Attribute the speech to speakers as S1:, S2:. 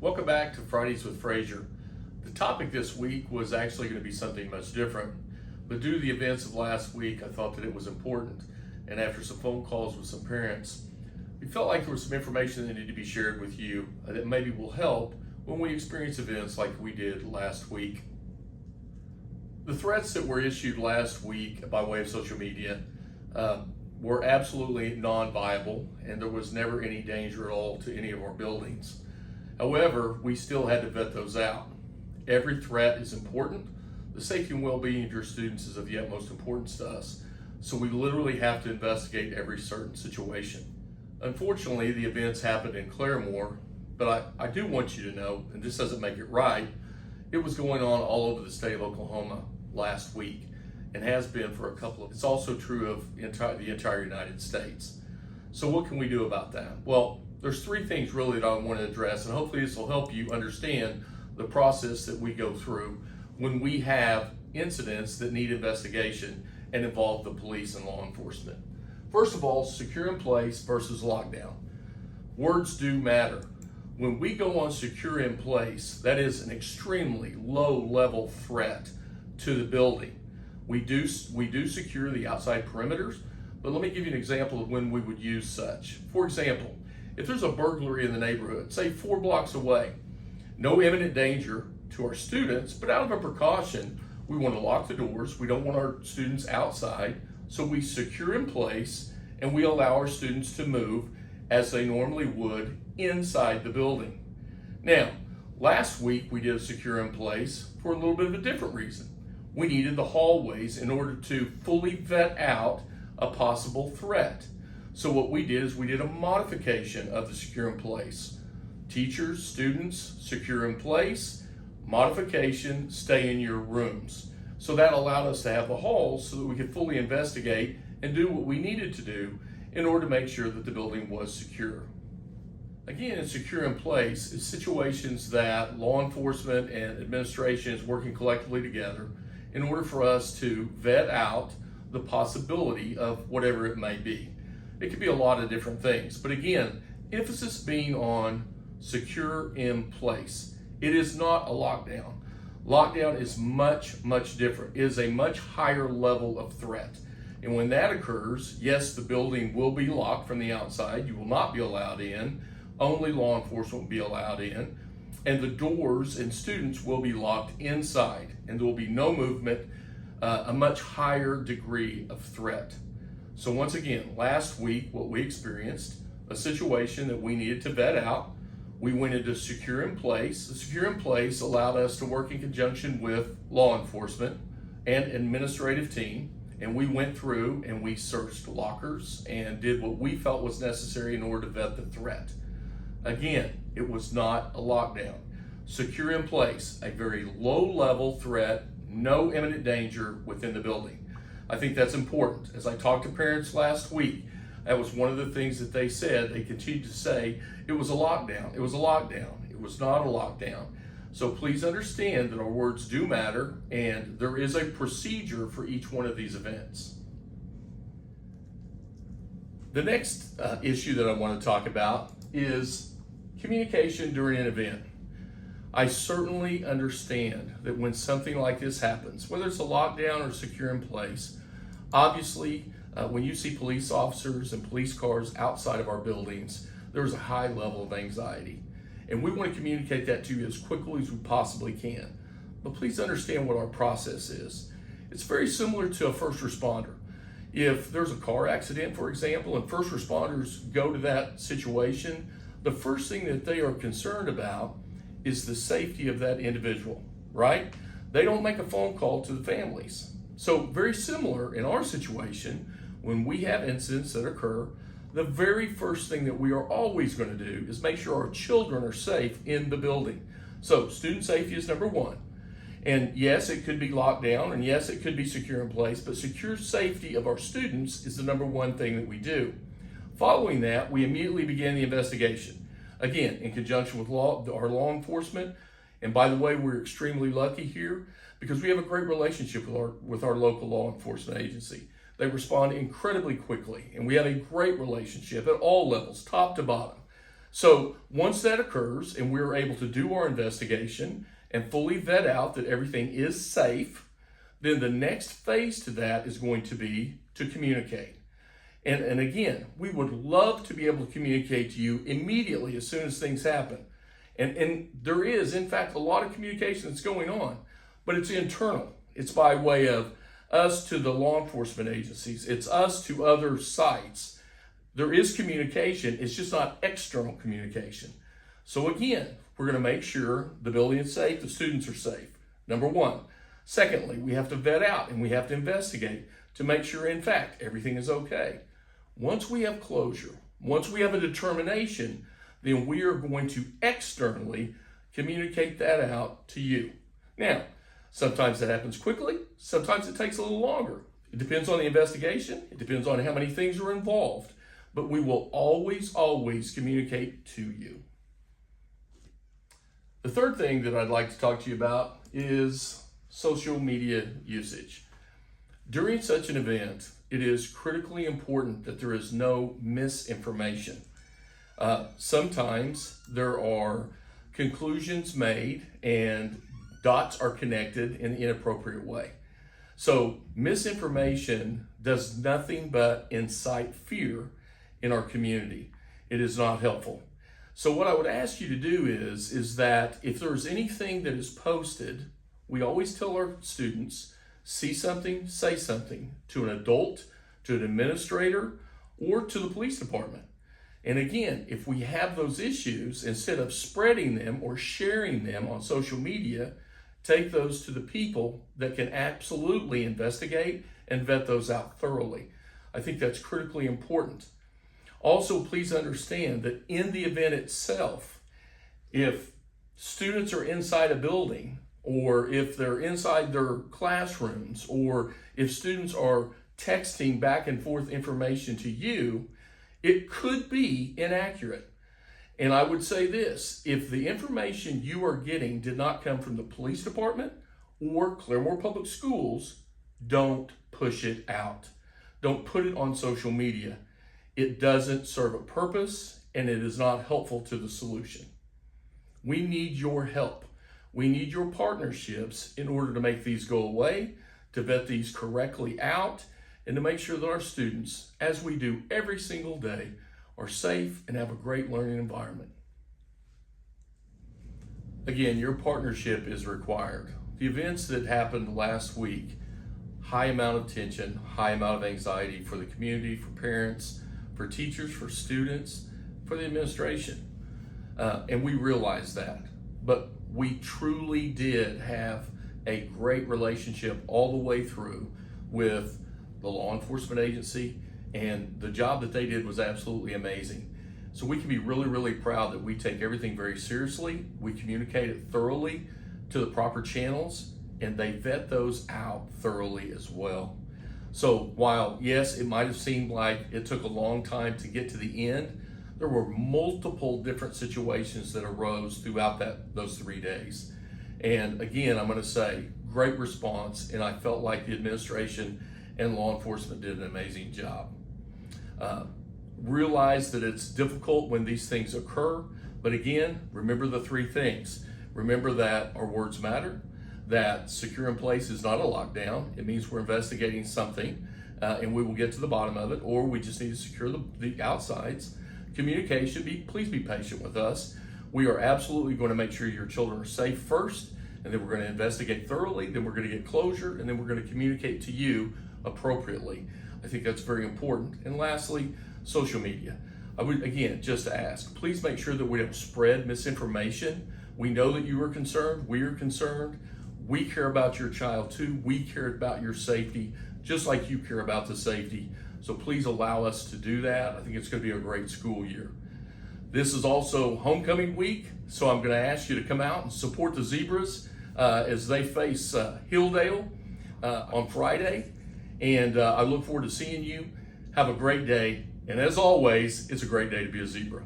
S1: Welcome back to Fridays with Frazier. The topic this week was actually going to be something much different, but due to the events of last week, I thought that it was important. And after some phone calls with some parents, we felt like there was some information that needed to be shared with you that maybe will help when we experience events like we did last week. The threats that were issued last week by way of social media were absolutely non-viable, and there was never any danger at all to any of our buildings. However, we still had to vet those out. Every threat is important. The safety and well-being of your students is of the utmost importance to us, so we literally have to investigate every certain situation. Unfortunately, the events happened in Claremore, but I do want you to know, and this doesn't make it right, it was going on all over the state of Oklahoma last week and has been for a couple of, it's also true of the entire United States. So what can we do about that? Well, there's three things really that I want to address, and hopefully this will help you understand the process that we go through when we have incidents that need investigation and involve the police and law enforcement. First of all, secure in place versus lockdown. Words do matter. When we go on secure in place, that is an extremely low level threat to the building. We do secure the outside perimeters, but let me give you an example of when we would use such. For example, if there's a burglary in the neighborhood, say 4 blocks away, no imminent danger to our students, but out of a precaution, we want to lock the doors. We don't want our students outside, so we secure in place and we allow our students to move as they normally would inside the building. Now, last week we did a secure in place for a little bit of a different reason. We needed the hallways in order to fully vet out a possible threat. So what we did is we did a modification of the secure in place. Teachers, students, secure in place, modification, stay in your rooms. So that allowed us to have the halls so that we could fully investigate and do what we needed to do in order to make sure that the building was secure. Again, in secure in place is situations that law enforcement and administration is working collectively together in order for us to vet out the possibility of whatever it may be. It could be a lot of different things, but again, emphasis being on secure in place. It is not a lockdown. Lockdown is much, much different. It is a much higher level of threat. And when that occurs, yes, the building will be locked from the outside. You will not be allowed in. Only law enforcement will be allowed in. And the doors and students will be locked inside, and there will be no movement, a much higher degree of threat. So once again, last week, what we experienced, a situation that we needed to vet out. We went into secure in place. The secure in place allowed us to work in conjunction with law enforcement and administrative team. And we went through and we searched lockers and did what we felt was necessary in order to vet the threat. Again, it was not a lockdown. Secure in place, a very low level threat, no imminent danger within the building. I think that's important. As I talked to parents last week, that was one of the things that they said. They continued to say, it was a lockdown, it was a lockdown, it was not a lockdown. So please understand that our words do matter, and there is a procedure for each one of these events. The next issue that I want to talk about is communication during an event. I certainly understand that when something like this happens, whether it's a lockdown or secure in place, obviously when you see police officers and police cars outside of our buildings, there's a high level of anxiety. And we want to communicate that to you as quickly as we possibly can. But please understand what our process is. It's very similar to a first responder. If there's a car accident, for example, and first responders go to that situation, the first thing that they are concerned about is the safety of that individual, right? They don't make a phone call to the families. So very similar in our situation, when we have incidents that occur, the very first thing that we are always going to do is make sure our children are safe in the building. So student safety is number one. And yes, it could be locked down, and yes, it could be secure in place, but secure safety of our students is the number one thing that we do. Following that, we immediately begin the investigation. Again, in conjunction with our law enforcement. And by the way, we're extremely lucky here because we have a great relationship with our local law enforcement agency. They respond incredibly quickly, and we have a great relationship at all levels, top to bottom. So once that occurs and we're able to do our investigation and fully vet out that everything is safe, then the next phase to that is going to be to communicate. And again, we would love to be able to communicate to you immediately as soon as things happen. And there is, in fact, a lot of communication that's going on, but it's internal. It's by way of us to the law enforcement agencies. It's us to other sites. There is communication. It's just not external communication. So again, we're going to make sure the building is safe, the students are safe. Number one. Secondly, we have to vet out and we have to investigate to make sure, in fact, everything is okay. Once we have closure, once we have a determination, then we are going to externally communicate that out to you. Now, sometimes that happens quickly. Sometimes it takes a little longer. It depends on the investigation. It depends on how many things are involved. But we will always, always communicate to you. The third thing that I'd like to talk to you about is social media usage. During such an event, it is critically important that there is no misinformation. Sometimes there are conclusions made and dots are connected in an inappropriate way. So misinformation does nothing but incite fear in our community. It is not helpful. So what I would ask you to do is that if there's anything that is posted, we always tell our students, see something, say something to an adult, to an administrator, or to the police department. And again, if we have those issues, instead of spreading them or sharing them on social media, take those to the people that can absolutely investigate and vet those out thoroughly. I think that's critically important. Also, please understand that in the event itself, if students are inside a building, or if they're inside their classrooms, or if students are texting back and forth information to you, it could be inaccurate. And I would say this, if the information you are getting did not come from the police department or Claremore Public Schools, don't push it out. Don't put it on social media. It doesn't serve a purpose and it is not helpful to the solution. We need your help. We need your partnerships in order to make these go away, to vet these correctly out, and to make sure that our students, as we do every single day, are safe and have a great learning environment. Again, your partnership is required. The events that happened last week, high amount of tension, high amount of anxiety for the community, for parents, for teachers, for students, for the administration. And we realize that. But we truly did have a great relationship all the way through with the law enforcement agency, and the job that they did was absolutely amazing. So we can be really, really proud that we take everything very seriously. We communicate it thoroughly to the proper channels, and they vet those out thoroughly as well. So while, yes, it might have seemed like it took a long time to get to the end, there were multiple different situations that arose throughout those 3 days. And again, I'm going to say, great response, and I felt like the administration and law enforcement did an amazing job. Realize that it's difficult when these things occur, but again, remember the three things. Remember that our words matter, that secure in place is not a lockdown. It means we're investigating something, and we will get to the bottom of it, or we just need to secure the outsides. Communication, please be patient with us. We are absolutely going to make sure your children are safe first, and then we're going to investigate thoroughly, then we're going to get closure, and then we're going to communicate to you appropriately. I think that's very important. And lastly, social media. I would, again, just ask, please make sure that we don't spread misinformation. We know that you are concerned. We are concerned. We care about your child too. We care about your safety, just like you care about the safety. So please allow us to do that. I think it's going to be a great school year. This is also homecoming week, so I'm going to ask you to come out and support the Zebras as they face Hilldale on Friday. And I look forward to seeing you. Have a great day. And as always, it's a great day to be a Zebra.